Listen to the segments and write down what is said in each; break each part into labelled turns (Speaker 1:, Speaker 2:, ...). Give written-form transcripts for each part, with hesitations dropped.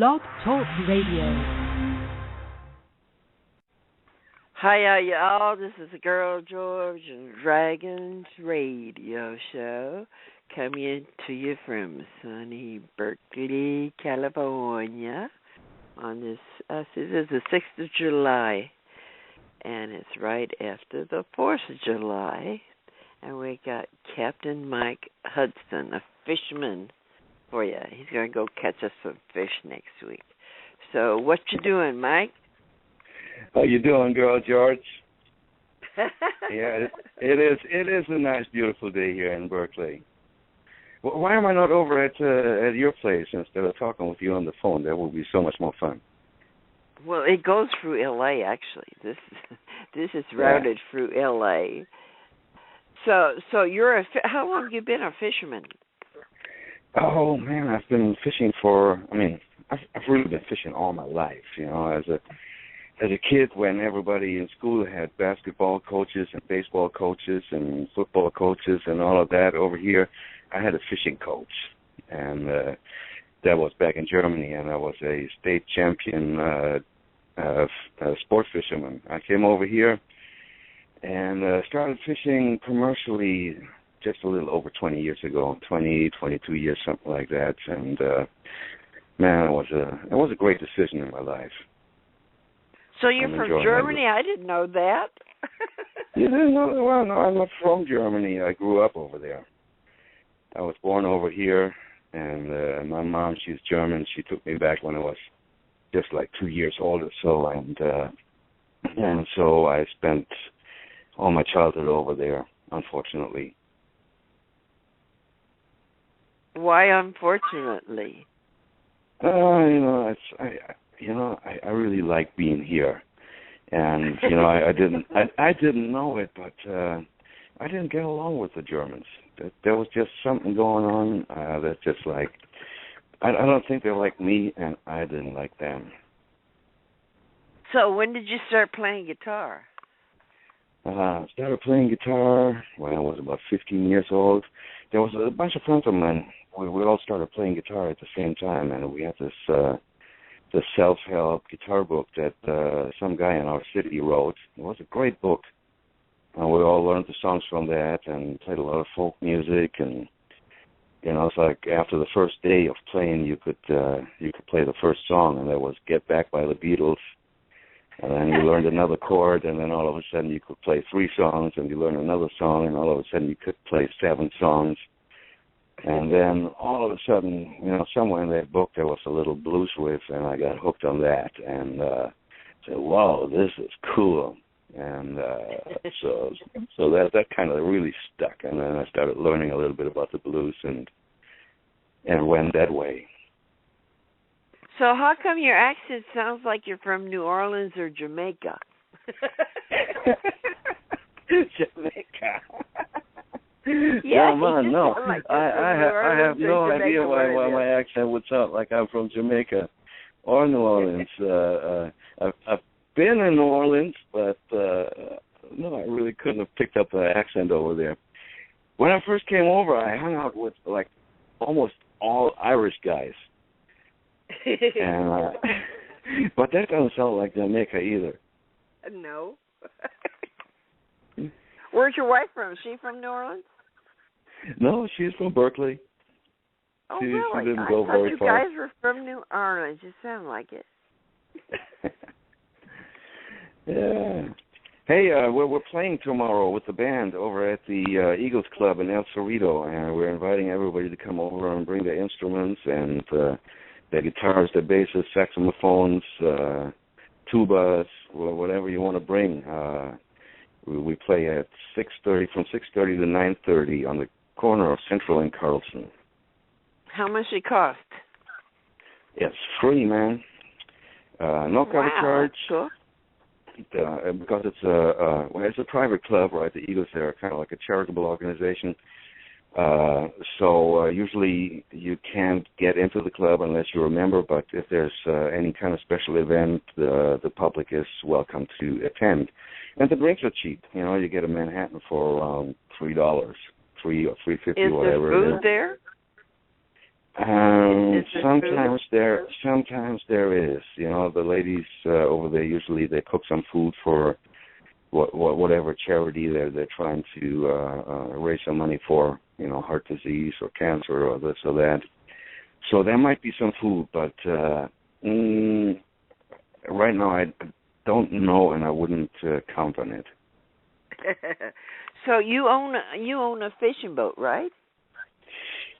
Speaker 1: Blog Talk Radio.
Speaker 2: Hi, y'all. This is the Girl George and Dragons Radio Show coming to you from sunny Berkeley, California on this is the 6th of July, and it's right after the 4th of July, and we got Captain Mike Hudson, a fisherman, for you. He's going to go catch us some fish next week. So what you doing, Mike?
Speaker 3: How you doing, Girl George? Yeah, it is a nice, beautiful day here in Berkeley. Well, why am I not over at your place instead of talking with you on the phone? That would be so much more fun.
Speaker 2: Well, it goes through L.A. actually. This is routed through L.A. So you're how long have you been a fisherman?
Speaker 3: Oh man, I've been fishing I've really been fishing all my life. You know, as a kid, when everybody in school had basketball coaches and baseball coaches and football coaches and all of that, over here I had a fishing coach, and that was back in Germany, and I was a state champion sport fisherman. I came over here and started fishing commercially just a little over 20 years ago, 22 years, something like that, and man, it was a great decision in my life.
Speaker 2: So you're from Germany? I didn't know that.
Speaker 3: You didn't know that? Well, no, I'm not from Germany. I grew up over there. I was born over here, and my mom, she's German. She took me back when I was just like 2 years old or so, and so I spent all my childhood over there, unfortunately.
Speaker 2: Why, unfortunately?
Speaker 3: I really like being here, and I didn't know it, but I didn't get along with the Germans. There was just something going on that's just like I don't think they like me, and I didn't like them.
Speaker 2: So when did you start playing guitar?
Speaker 3: I started playing guitar when I was about 15 years old. There was a bunch of friends of mine. We all started playing guitar at the same time, and we had this self-help guitar book that some guy in our city wrote. It was a great book. We all learned the songs from that and played a lot of folk music. And it's like after the first day of playing, you could play the first song, and that was "Get Back" by the Beatles. And then you learned another chord, and then all of a sudden you could play 3 songs, and you learned another song, and all of a sudden you could play 7 songs. And then all of a sudden, somewhere in that book there was a little blues riff, and I got hooked on that and said, "Wow, this is cool." And so that kind of really stuck. And then I started learning a little bit about the blues and went that way.
Speaker 2: So how come your accent sounds like you're from New Orleans or Jamaica?
Speaker 3: Jamaica.
Speaker 2: Yeah,
Speaker 3: man, no.
Speaker 2: Like
Speaker 3: I have no idea why my accent would sound like I'm from Jamaica or New Orleans. I've been in New Orleans, but no, I really couldn't have picked up the accent over there. When I first came over, I hung out with like almost all Irish guys, and but that doesn't sound like Jamaica either.
Speaker 2: No. Where's your wife from? Is she from New Orleans?
Speaker 3: No, she's from Berkeley.
Speaker 2: Oh,
Speaker 3: she
Speaker 2: really?
Speaker 3: didn't go very
Speaker 2: you
Speaker 3: far.
Speaker 2: guys were from New Orleans. You sound like it.
Speaker 3: Yeah. Hey, we're playing tomorrow with the band over at the Eagles Club in El Cerrito, and we're inviting everybody to come over and bring their instruments and their guitars, their basses, saxophones, tubas, whatever you want to bring. We play at 6:30, from 6:30 to 9:30 on the corner of Central and Carlson.
Speaker 2: How much it cost?
Speaker 3: It's free, man. No cover charge.
Speaker 2: Cool.
Speaker 3: Because it's a private club, right? The Eagles are kind of like a charitable organization. So usually you can't get into the club unless you're a member, but if there's any kind of special event, the public is welcome to attend. And the drinks are cheap. You get a Manhattan for around $3, $3 or $3.50, whatever.
Speaker 2: Is there food there?
Speaker 3: Sometimes there is. You know, the ladies over there usually they cook some food for whatever charity they're trying to raise some money for. You know, heart disease or cancer or this or that. So there might be some food, but right now I don't know, and I wouldn't count on it.
Speaker 2: So you own a fishing boat, right?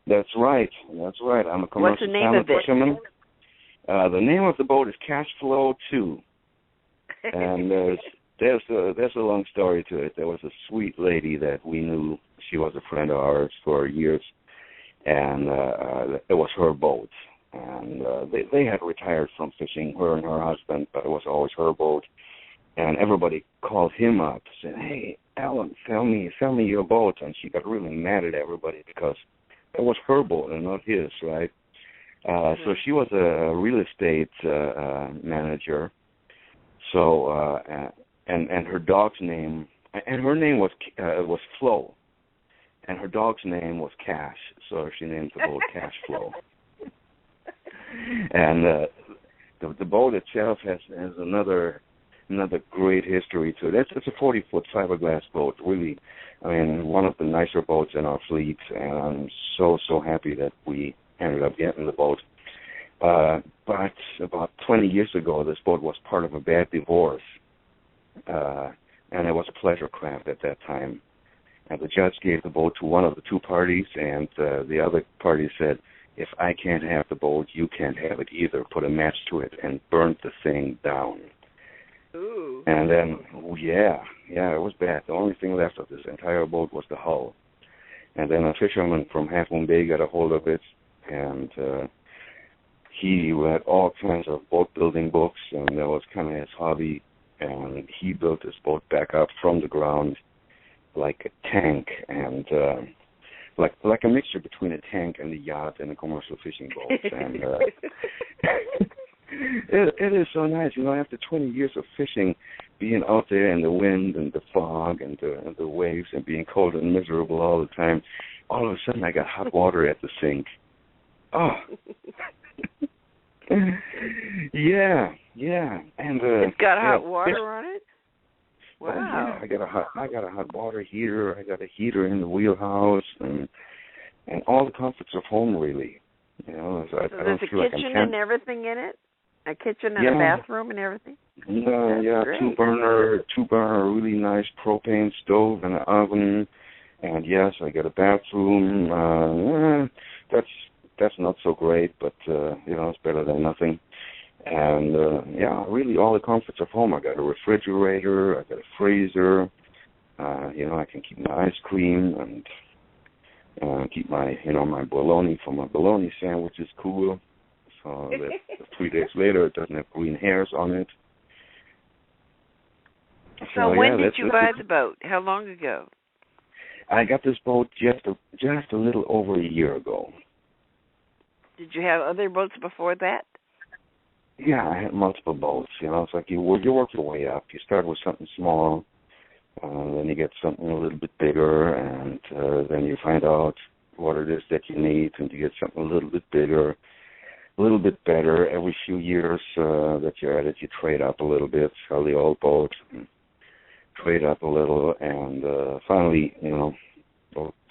Speaker 3: That's right. I'm a commercial salmon fisherman. The name of the boat is Cash Flow 2. And there's a long story to it. There was a sweet lady that we knew. She was a friend of ours for years, and it was her boat. And they had retired from fishing, her and her husband, but it was always her boat. And everybody called him up, saying, "Hey, Alan, sell me your boat." And she got really mad at everybody because it was her boat and not his, right? So she was a real estate manager. So and her dog's name, and her name was Flo, and her dog's name was Cash. So she named the boat Cash Flow. And the boat itself has another great history to it. It's a 40-foot fiberglass boat, really. I mean, one of the nicer boats in our fleet, and I'm so happy that we ended up getting the boat. But about 20 years ago, this boat was part of a bad divorce, and it was a pleasure craft at that time. And the judge gave the boat to one of the two parties, and the other party said, "If I can't have the boat, you can't have it either." Put a match to it and burned the thing down.
Speaker 2: Ooh.
Speaker 3: And then, yeah, it was bad. The only thing left of this entire boat was the hull. And then a fisherman from Half Moon Bay got a hold of it, and he read all kinds of boat building books, and that was kind of his hobby. And he built his boat back up from the ground like a tank, and like a mixture between a tank and a yacht and a commercial fishing boat. And it is so nice, you know, after 20 years of fishing, being out there in the wind and the fog and the waves and being cold and miserable all the time, all of a sudden I got hot water at the sink. Oh. yeah. And
Speaker 2: it's got hot water on it? Wow.
Speaker 3: Oh, yeah, I got a hot water heater, I got a heater in the wheelhouse, and all the comforts of home, really. You know, so
Speaker 2: there's a kitchen and everything in it? A kitchen and a bathroom and everything?
Speaker 3: Yeah,
Speaker 2: great.
Speaker 3: two burner, really nice propane stove and an oven, and yes, I got a bathroom. That's not so great, but you know, it's better than nothing. And really all the comforts of home. I got a refrigerator, I got a freezer. You know, I can keep my ice cream and keep my my bologna for my bologna sandwiches cool. So that 3 days later, it doesn't have green hairs on it.
Speaker 2: So when did you buy the boat? How long ago?
Speaker 3: I got this boat just a little over a year ago.
Speaker 2: Did you have other boats before that?
Speaker 3: Yeah, I had multiple boats. You know, it's like you work your way up. You start with something small, then you get something a little bit bigger, and then you find out what it is that you need, and you get something a little bit bigger, a little bit better. Every few years that you're at it, you trade up a little bit, sell the old boat, and trade up a little, and finally,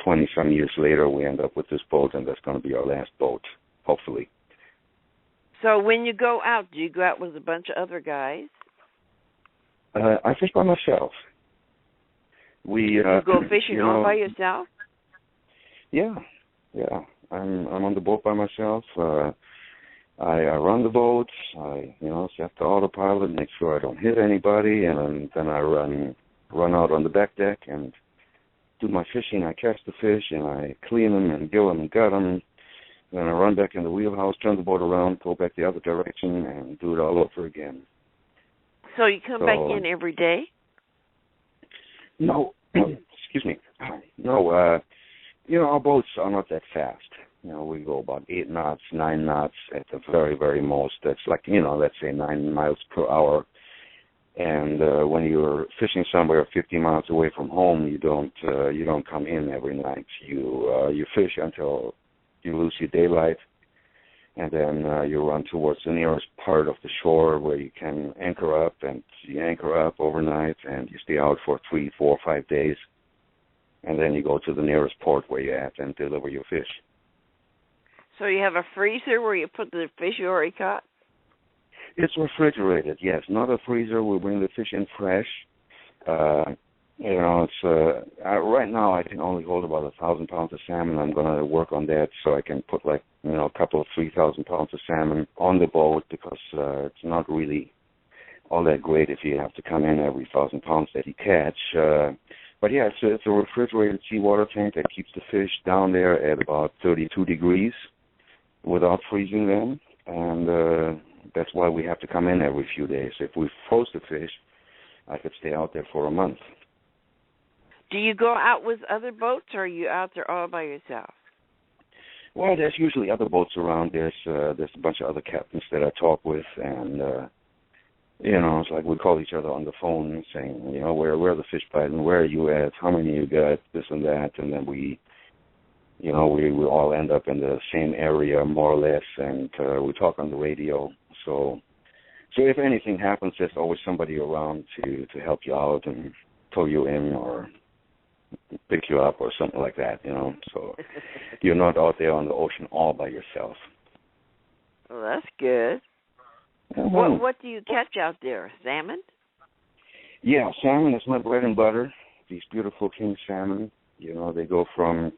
Speaker 3: 20-some years later, we end up with this boat, and that's going to be our last boat, hopefully.
Speaker 2: So when you go out, do you go out with a bunch of other guys?
Speaker 3: I fish by myself. You
Speaker 2: go fishing all by yourself?
Speaker 3: Yeah. I'm on the boat by myself. I run the boat. I set the autopilot, make sure I don't hit anybody, and then I run out on the back deck and do my fishing. I catch the fish and I clean them and gill them and gut them. Then I run back in the wheelhouse, turn the boat around, go back the other direction, and do it all over again.
Speaker 2: So you come back in every day?
Speaker 3: No. Excuse me. No, our boats are not that fast. We go about 8 knots, 9 knots at the very, very most. That's like, let's say 9 miles per hour. And when you're fishing somewhere 50 miles away from home, you don't come in every night. You fish until you lose your daylight, and then you run towards the nearest part of the shore where you can anchor up, and you anchor up overnight, and you stay out for 3, 4, 5 days, and then you go to the nearest port where you're at and deliver your fish.
Speaker 2: So you have a freezer where you put the fish you already caught?
Speaker 3: It's refrigerated, yes, not a freezer. We bring the fish in fresh. It's right now I can only hold about 1,000 pounds of salmon. I'm going to work on that so I can put a couple of 3,000 pounds of salmon on the boat, because it's not really all that great if you have to come in every 1,000 pounds that you catch. But yeah, it's a refrigerated seawater tank that keeps the fish down there at about 32 degrees without freezing them, and that's why we have to come in every few days. If we froze the fish, I could stay out there for a month.
Speaker 2: Do you go out with other boats, or are you out there all by yourself?
Speaker 3: Well, there's usually other boats around. There's a bunch of other captains that I talk with, and it's like we call each other on the phone saying, where are the fish biting, where are you at, how many you got, this and that, and then we all end up in the same area more or less, and we talk on the radio. So if anything happens, there's always somebody around to help you out and tow you in or pick you up or something like that, So you're not out there on the ocean all by yourself.
Speaker 2: Well, that's good.
Speaker 3: Mm-hmm.
Speaker 2: What do you catch out there? Salmon?
Speaker 3: Yeah, salmon is my bread and butter. These beautiful king salmon, they go from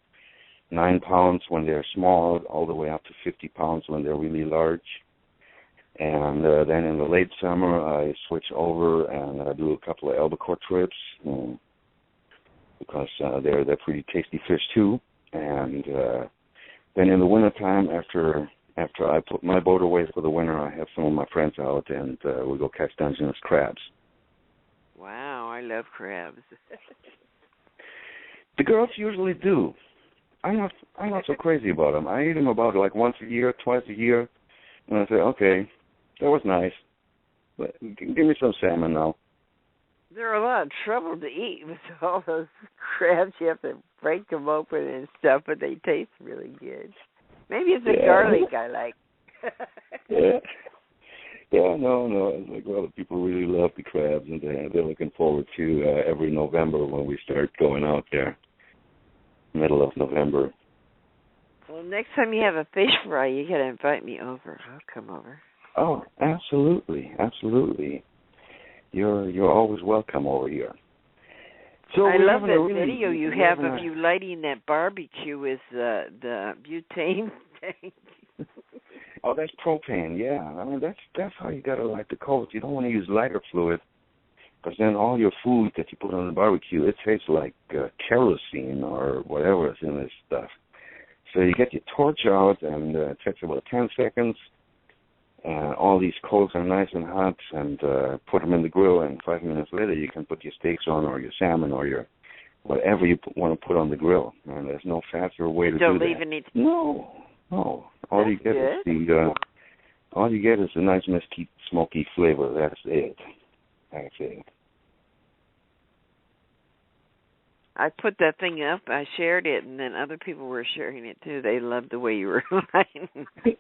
Speaker 3: 9 pounds when they're small all the way up to 50 pounds when they're really large. And then in the late summer, I switch over and I do a couple of albacore trips because they're pretty tasty fish too. And then in the wintertime, after I put my boat away for the winter, I have some of my friends out and we go catch Dungeness crabs.
Speaker 2: Wow, I love crabs.
Speaker 3: The girls usually do. I'm not so crazy about them. I eat them about once a year, twice a year, and I say, okay, that was nice, but give me some salmon now.
Speaker 2: They're a lot of trouble to eat with all those crabs. You have to break them open and stuff, but they taste really good. Maybe it's the garlic I like.
Speaker 3: Yeah, no. It's like, well, people really love the crabs, and they're looking forward to every November when we start going out there, middle of November.
Speaker 2: Well, next time you have a fish fry, you got to invite me over. I'll come over.
Speaker 3: Oh, absolutely. You're always welcome over here. So
Speaker 2: I love that video you have of you lighting that barbecue with the butane tank.
Speaker 3: Oh, that's propane, yeah. I mean, that's how you got to light the coals. You don't want to use lighter fluid, because then all your food that you put on the barbecue, it tastes like kerosene or whatever is in this stuff. So you get your torch out, and it takes about 10 seconds, and all these coals are nice and hot, and put them in the grill, and 5 minutes later you can put your steaks on, or your salmon, or your whatever you want to put on the grill. And there's no faster way to do that.
Speaker 2: Don't leave any.
Speaker 3: No. All you get is the nice mesquite smoky flavor. That's it.
Speaker 2: I put that thing up. I shared it, and then other people were sharing it too. They loved the way you were lighting the thing.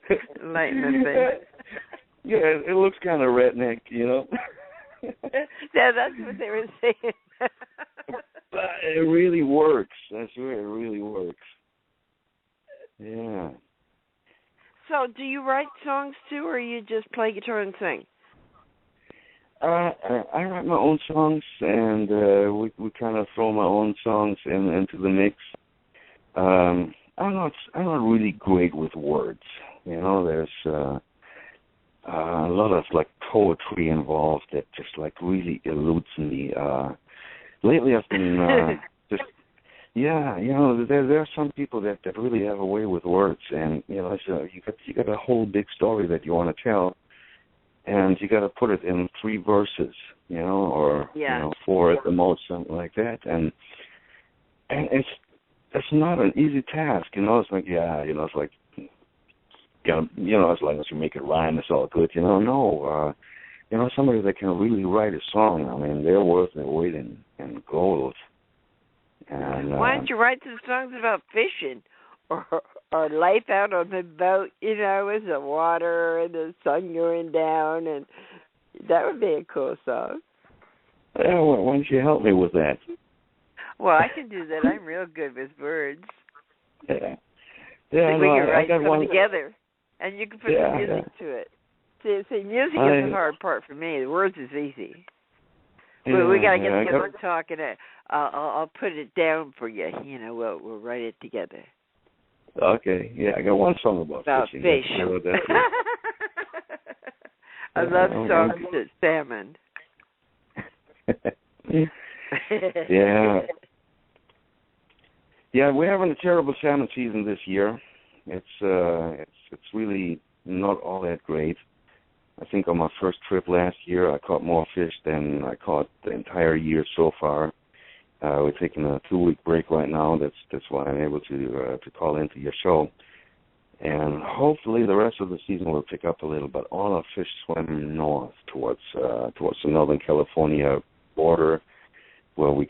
Speaker 3: Yeah, it looks kind of redneck,
Speaker 2: Yeah, that's what they were saying.
Speaker 3: But it really works. That's right. It really works. Yeah.
Speaker 2: So, do you write songs too, or you just play guitar and sing?
Speaker 3: I write my own songs, and we kind of throw my own songs into the mix. I'm not really great with words. There's a lot of poetry involved that just really eludes me. Lately, I've been there are some people that really have a way with words, and you got a whole big story that you want to tell. And you got to put it in 3 verses, or 4 at the most, something like that. And it's not an easy task, It's like it's like as long as you make it rhyme, it's all good, No, somebody that can really write a song, I mean, they're worth their weight in gold. And
Speaker 2: why don't you write some songs about fishing, or our life out on the boat, with the water and the sun going down, and that would be a cool song.
Speaker 3: Yeah, why don't you help me with that?
Speaker 2: Well, I can do that. I'm real good with words.
Speaker 3: Yeah.
Speaker 2: Yeah, we can write
Speaker 3: got
Speaker 2: them
Speaker 3: one
Speaker 2: together, and you can put the music to it. See, music is the hard part for me. The words is easy.
Speaker 3: Yeah,
Speaker 2: we got to get together and talk, and I'll put it down for you. We'll write it together.
Speaker 3: Okay, yeah, I got one song about fishing.
Speaker 2: Fish. I love songs about salmon.
Speaker 3: Yeah. Yeah, we're having a terrible salmon season this year. It's really not all that great. I think on my first trip last year, I caught more fish than I caught the entire year so far. We're taking a 2-week break right now. That's why I'm able to call into your show. And hopefully the rest of the season will pick up a little. But all our fish swim north towards the Northern California border, where we're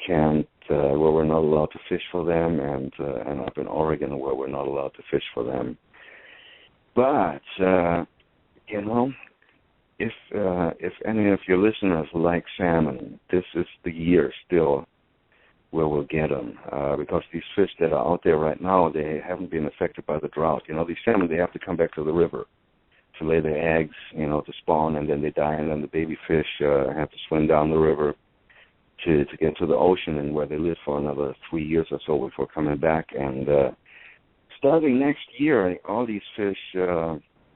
Speaker 3: not allowed to fish for them, and up in Oregon where we're not allowed to fish for them. But if any of your listeners like salmon, this is the year still where we'll get them, because these fish that are out there right now, they haven't been affected by the drought. These salmon, they have to come back to the river to lay their eggs, to spawn, and then they die, and then the baby fish have to swim down the river to get to the ocean, and where they live for another 3 years or so before coming back. And starting next year, all these fish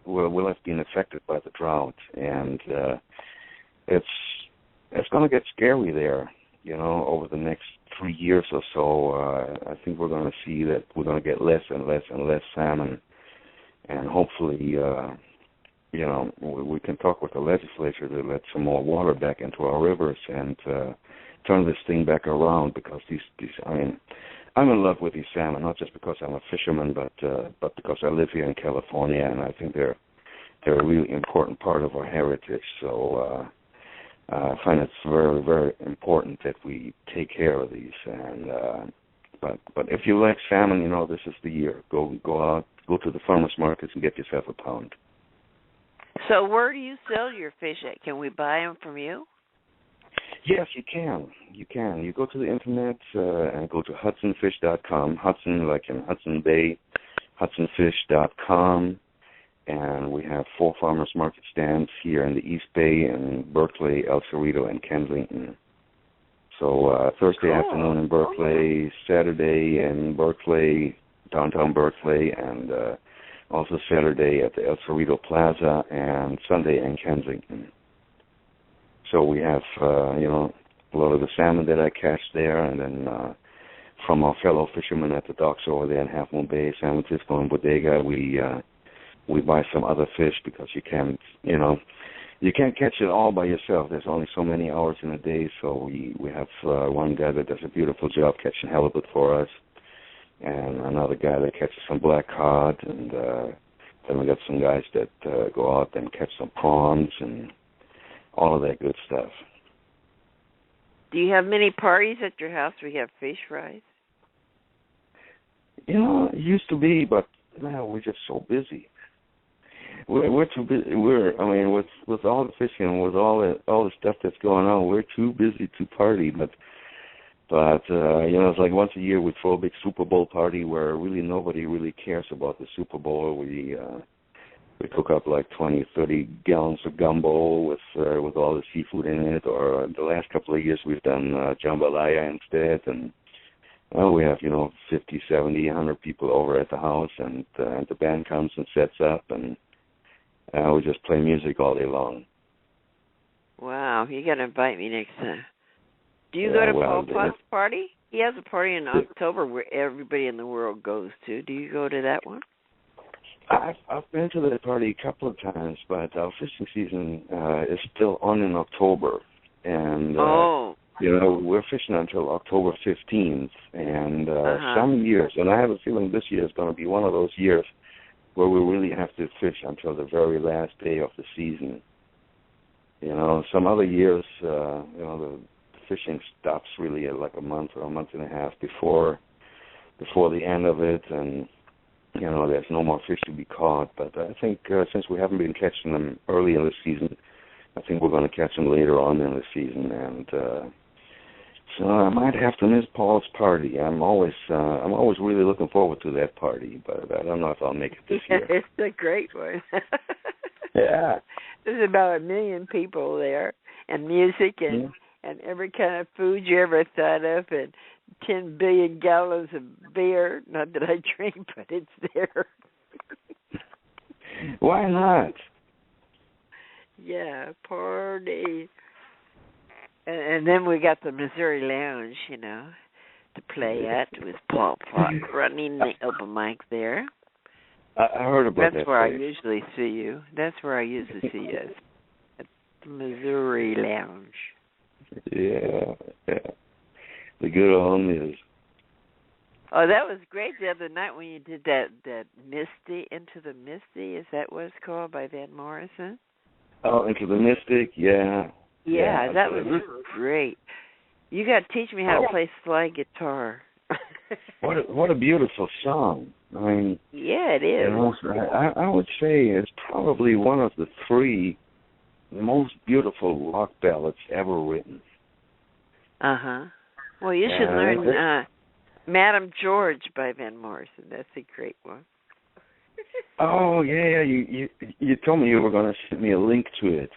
Speaker 3: will have been affected by the drought, and it's going to get scary there. Over the next 3 years or so, I think we're going to see that we're going to get less and less and less salmon, and hopefully, we can talk with the legislature to let some more water back into our rivers and turn this thing back around, because I'm in love with these salmon, not just because I'm a fisherman, but because I live here in California, and I think they're a really important part of our heritage. So I find it's very, very important that we take care of these. And but if you like salmon, this is the year. Go out, go to the farmers markets and get yourself a pound.
Speaker 2: So where do you sell your fish at? Can we buy them from you?
Speaker 3: Yes, you can. You can. You go to the internet and go to HudsonFish.com, Hudson like in Hudson Bay, HudsonFish.com, and we have 4 farmers market stands here in the East Bay, in Berkeley, El Cerrito, and Kensington. So Thursday afternoon in Berkeley, Saturday in Berkeley, downtown Berkeley, and also Saturday at the El Cerrito Plaza, and Sunday in Kensington. So we have, a lot of the salmon that I catch there, and then from our fellow fishermen at the docks over there in Half Moon Bay, San Francisco, and Bodega, we buy some other fish, because you can't catch it all by yourself. There's only so many hours in a day, so we have one guy that does a beautiful job catching halibut for us, and another guy that catches some black cod, and then we got some guys that go out and catch some prawns and all of that good stuff.
Speaker 2: Do you have many parties at your house where you have fish fries?
Speaker 3: It used to be, but now we're just so busy. We're too busy. With all the fishing, with all the stuff that's going on, we're too busy to party. But it's like once a year we throw a big Super Bowl party where really nobody really cares about the Super Bowl. We cook up like 20, 30 gallons of gumbo with all the seafood in it. Or the last couple of years we've done jambalaya instead, and we have 50, 70, 100 people over at the house, and the band comes and sets up, and we just play music all day long.
Speaker 2: Wow, you got to invite me next time. Do you go to Paul Potts' party? He has a party in October where everybody in the world goes to. Do you go to that one?
Speaker 3: I've been to that party a couple of times, but our fishing season is still on in October, and we're fishing until October 15th, and some years, and I have a feeling this year is going to be one of those years where we really have to fish until the very last day of the season. Some other years, the fishing stops really at like a month or a month and a half before the end of it, and there's no more fish to be caught. But I think since we haven't been catching them early in the season, I think we're going to catch them later on in the season. And so I might have to miss Paul's party. I'm always really looking forward to that party, but I don't know if I'll make it this year.
Speaker 2: It's a great one.
Speaker 3: Yeah.
Speaker 2: There's about 1 million people there, and music and every kind of food you ever thought of, and 10 billion gallons of beer. Not that I drink, but it's there.
Speaker 3: Why not?
Speaker 2: Yeah, party. And then we got the Missouri Lounge, to play at with Paul Clark running the open mic there.
Speaker 3: I heard about that.
Speaker 2: That's where
Speaker 3: place.
Speaker 2: I usually see you. That's where I usually see you, at the Missouri Lounge.
Speaker 3: Yeah. The good old news.
Speaker 2: Oh, that was great the other night when you did that Misty, Into the Misty. Is that what it's called, by Van Morrison?
Speaker 3: Oh, Into the Mystic, yeah.
Speaker 2: Yeah, that was great. You got to teach me how to play slide guitar.
Speaker 3: What a beautiful song. I mean,
Speaker 2: yeah, it is.
Speaker 3: I would say it's probably one of the 3 most beautiful rock ballads ever written.
Speaker 2: Uh-huh. Well, you should learn Madam George by Van Morrison. That's a great one.
Speaker 3: Oh, yeah, you told me you were going to send me a link to it.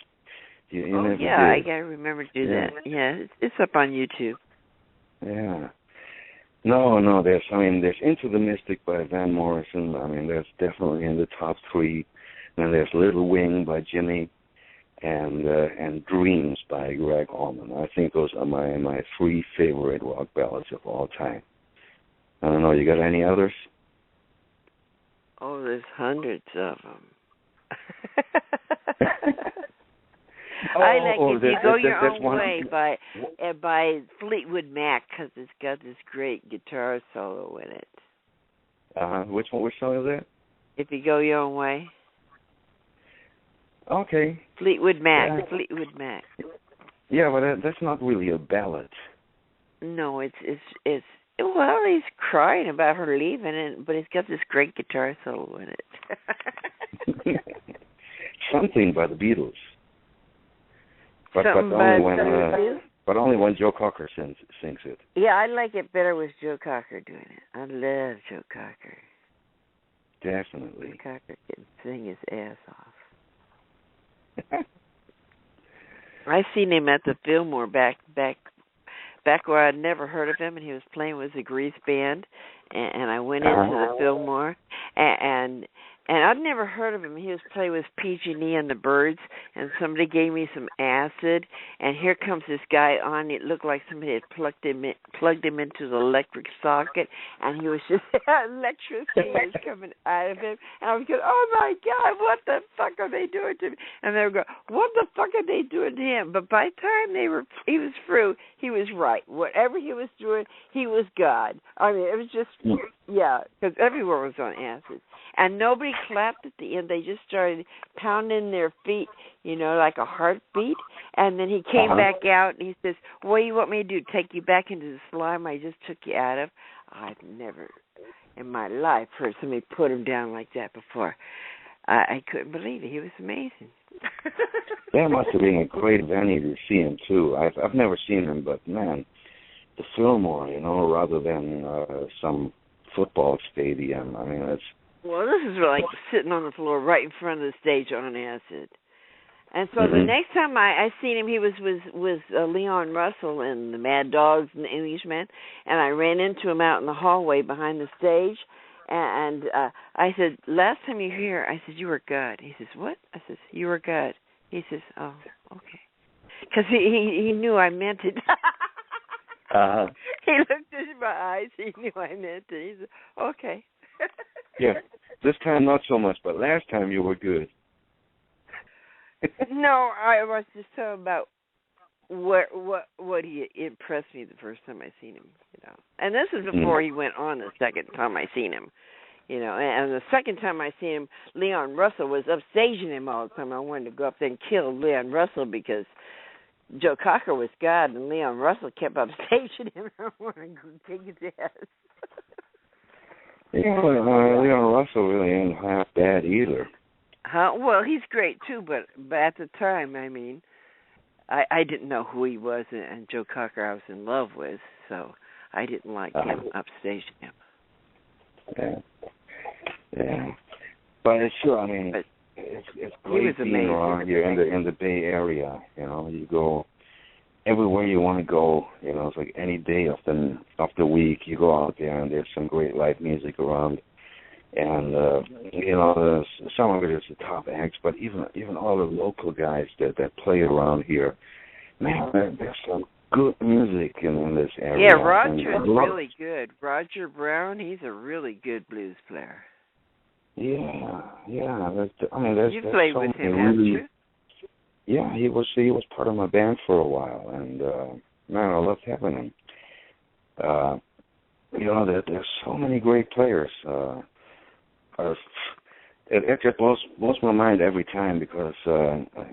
Speaker 3: You never did.
Speaker 2: I got to remember to do that. Yeah, it's up on YouTube.
Speaker 3: Yeah. No, there's Into the Mystic by Van Morrison. I mean, that's definitely in the top 3. And there's Little Wing by Jimmy, and Dreams by Greg Allman. I think those are my 3 favorite rock ballads of all time. I don't know, you got any others?
Speaker 2: Oh, there's hundreds of them. I like If You Go Your Own Way by Fleetwood Mac, because it's got this great guitar solo in it.
Speaker 3: Which song is that?
Speaker 2: If You Go Your Own Way.
Speaker 3: Okay.
Speaker 2: Fleetwood Mac. Yeah,
Speaker 3: but that's not really a ballad.
Speaker 2: No, it's well, he's crying about her leaving, but he's got this great guitar solo in it.
Speaker 3: Something by the Beatles. But only when Joe Cocker sings it.
Speaker 2: Yeah, I like it better with Joe Cocker doing it. I love Joe Cocker.
Speaker 3: Definitely.
Speaker 2: Joe Cocker can sing his ass off. I seen him at the Fillmore back where I'd never heard of him, and he was playing with the Grease band, and I went into the Fillmore, and I'd never heard of him. He was playing with PG&E and the Birds, and somebody gave me some acid, and here comes this guy on. It looked like somebody had plugged him into the electric socket, and he was just electricity was coming out of him. And I was going, oh my God, what the fuck are they doing to me? And they were going, what the fuck are they doing to him? But by the time he was through, he was right. Whatever he was doing, he was God. I mean, it was just, because everywhere was on acid. And nobody clapped at the end. They just started pounding their feet, like a heartbeat. And then he came back out, and he says, what do you want me to do, take you back into the slime I just took you out of? I've never in my life heard somebody put him down like that before. I couldn't believe it. He was amazing.
Speaker 3: That must have been a great venue to see him, too. I've never seen him, but, man, the Fillmore, rather than some football stadium. I mean, it's...
Speaker 2: Well, this is like sitting on the floor right in front of the stage on acid. And so the next time I seen him, he was with Leon Russell and the Mad Dogs and the Englishman, and I ran into him out in the hallway behind the stage, and I said, last time you were here, I said, you were good. He says, what? I said, you were good. He says, oh, okay. Because he knew I meant it. He looked into my eyes, he knew I meant it. He said, okay.
Speaker 3: Yeah, this time not so much, but last time you were good.
Speaker 2: No, I was just talking about what he impressed me the first time I seen him, And this is before he went on the second time I seen him, And the second time I seen him, Leon Russell was upstaging him all the time. I wanted to go up there and kill Leon Russell because Joe Cocker was God, and Leon Russell kept upstaging him. I wanted to kick his ass.
Speaker 3: Leon Russell really ain't half bad either.
Speaker 2: Well, he's great too, but at the time, I mean, I didn't know who he was, and Joe Cocker I was in love with, so I didn't like him upstage him.
Speaker 3: Yeah. But it's sure, I mean, it's great being around here in the Bay Area. You know, you go everywhere you want to go. You know, it's like any day of the week you go out there, and there's some great live music around. And you know, some of it is the top acts, but even all the local guys that play around here, man, there's some good music in this area.
Speaker 2: Yeah, Roger's really good. Roger Brown, he's a really good blues player.
Speaker 3: Yeah. You
Speaker 2: played with him, haven't you?
Speaker 3: Yeah, he was part of my band for a while, and man, I loved having him. You know, there's so many great players. It just blows my mind every time because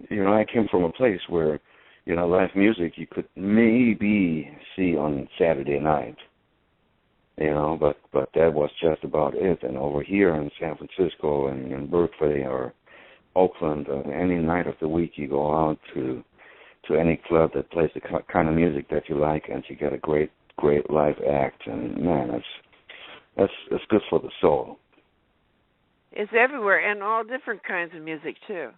Speaker 3: you know, I came from a place where, you know, live music you could maybe see on Saturday night. You know, but that was just about it. And over here in San Francisco and in Berkeley or Oakland, any night of the week you go out to any club that plays the kind of music that you like, and you get a great live act. And man, that's good for the soul.
Speaker 2: It's everywhere, and all different kinds of music too.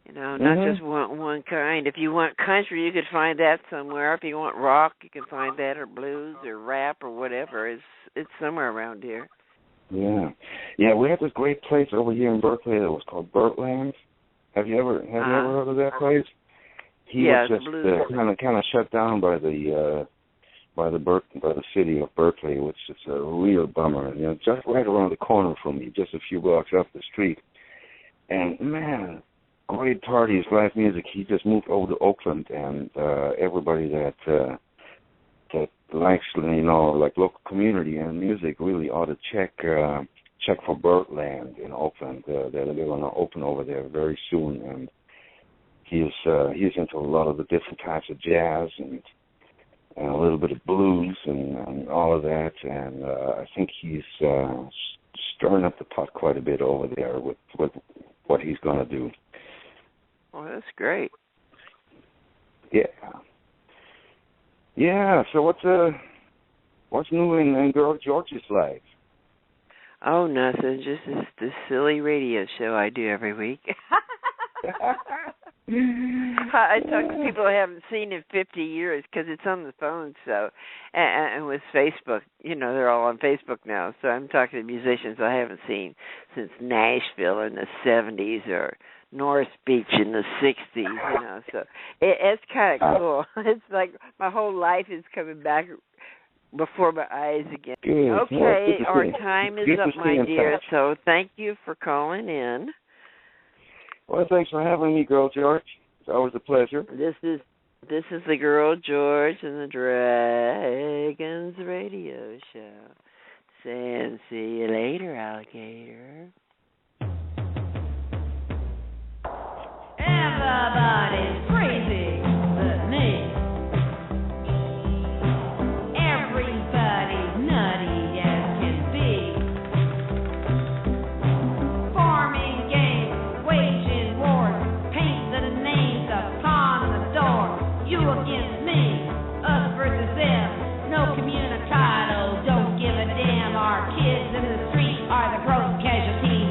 Speaker 2: You know, not just one kind. If you want country, you could find that somewhere. If you want rock, you can find that, or blues, or rap, or whatever. It's somewhere around here.
Speaker 3: Yeah. We had this great place over here in Berkeley that was called Bertland. Have you ever heard of that place? He was just kind of shut down by the city of Berkeley, which is a real bummer. You know, just right around the corner from me, just a few blocks up the street. And man, great parties, live music. He just moved over to Oakland, and everybody that likes, you know, like local community and music really ought to check for Birdland in Oakland. They're going to open over there very soon, and he's into a lot of the different types of jazz and a little bit of blues and all of that. And I think he's stirring up the pot quite a bit over there with what he's going to do.
Speaker 2: Well, that's great.
Speaker 3: Yeah. So what's new in Girl George's life?
Speaker 2: Oh, nothing. Just this silly radio show I do every week. I talk to people I haven't seen in 50 years because it's on the phone. So, and with Facebook, you know, they're all on Facebook now. So I'm talking to musicians I haven't seen since Nashville in the 70s or North Beach in the 60s, you know. So it's kind of cool. It's like my whole life is coming back before my eyes again.
Speaker 3: Good.
Speaker 2: Okay, our time is up, my dear. So thank you for calling in.
Speaker 3: Well, thanks for having me, Girl George. It's always a pleasure.
Speaker 2: This is the Girl George and the Dragons Radio Show. Saying see you later, alligator.
Speaker 4: Everybody's crazy but me. Everybody's nutty as can be. Forming gangs, waging wars, paint the names upon the door. You against me, us versus them. No communicado, don't give a damn. Our kids in the street are the gross casualties.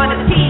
Speaker 4: one apiece.